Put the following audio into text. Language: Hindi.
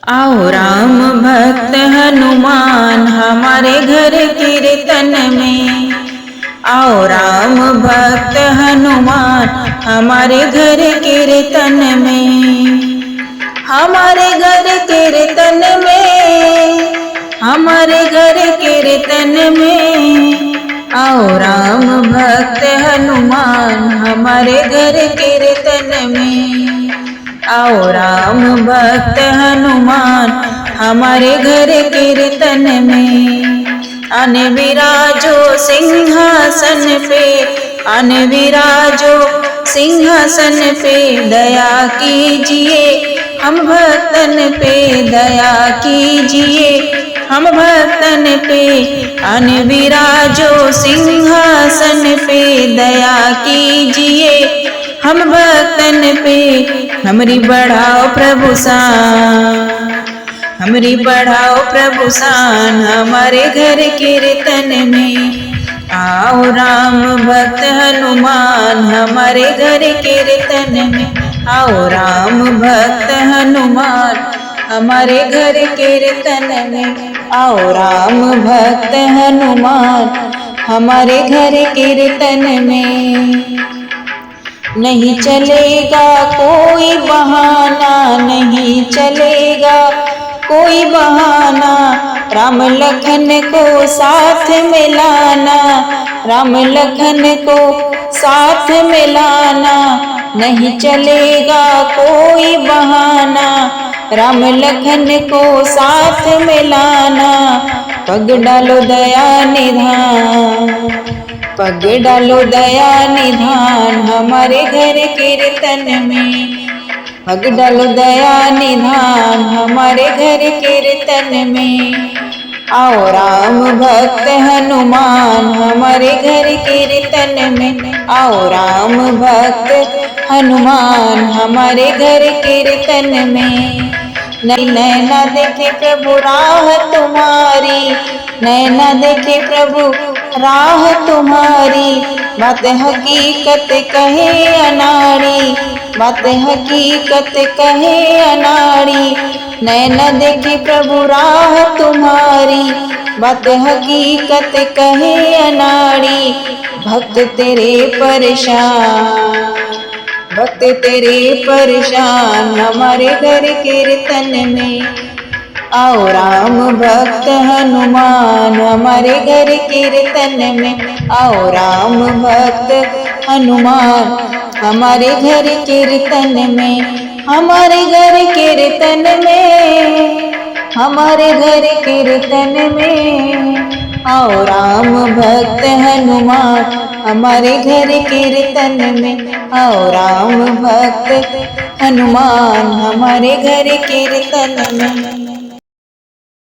आओ राम भक्त हनुमान हमारे घर कीर्तन में। आओ राम भक्त हनुमान हमारे घर कीर्तन में। हमारे घर कीर्तन में, हमारे घर कीर्तन में। आओ राम भक्त हनुमान हमारे घर कीर्तन में। आओ राम भक्त हनुमान हमारे घर कीर्तन में। अन विराजो सिंहासन पे, अन विराजो सिंहासन पे। दया कीजिए हम भक्तन पे, दया कीजिए हम भक्तन पे। अन विराजो सिंहासन पे, दया कीजिए हम भक्तन पे। हमरी बढ़ाओ प्रभु शान, हमरी बढ़ाओ प्रभु शान हमारे घर कीर्तन में। आओ राम भक्त हनुमान हमारे घर कीर्तन में। आओ राम भक्त हनुमान हमारे घर कीर्तन में। आओ राम भक्त हनुमान हमारे घर कीर्तन में। नहीं चलेगा कोई बहाना, नहीं चलेगा कोई बहाना। राम लखन को साथ में लाना, राम लखन को साथ में लाना। नहीं चलेगा कोई बहाना, राम लखन को साथ में लाना। पग डालो दया निधान, पग डालो दया निधान हमारे घर कीर्तन में। पग डालो दया निधान हमारे घर कीर्तन में। आओ राम भक्त हनुमान हमारे घर कीर्तन में। आओ राम भक्त हनुमान हमारे घर कीर्तन में। नैना देखे प्रभु राह तुम्हारी, नैना देखे प्रभु राह तुम्हारी। बात हकीकत कहे अनाड़ी, बात हकीकत कहे अनाड़ी। नैना देखे प्रभु राह तुम्हारी, बात हकीकत कहे अनाड़ी। भक्त तेरे परेशान, भक्त तेरे परेशान हमारे घर कीर्तन में। आओ राम भक्त हनुमान हमारे घर कीर्तन में। आओ राम भक्त हनुमान हमारे घर कीर्तन में। हमारे घर कीर्तन में, हमारे घर कीर्तन में। आओ राम भक्त हनुमान हमारे घर कीर्तन में। आओ राम भक्त हनुमान हमारे घर कीर्तन में।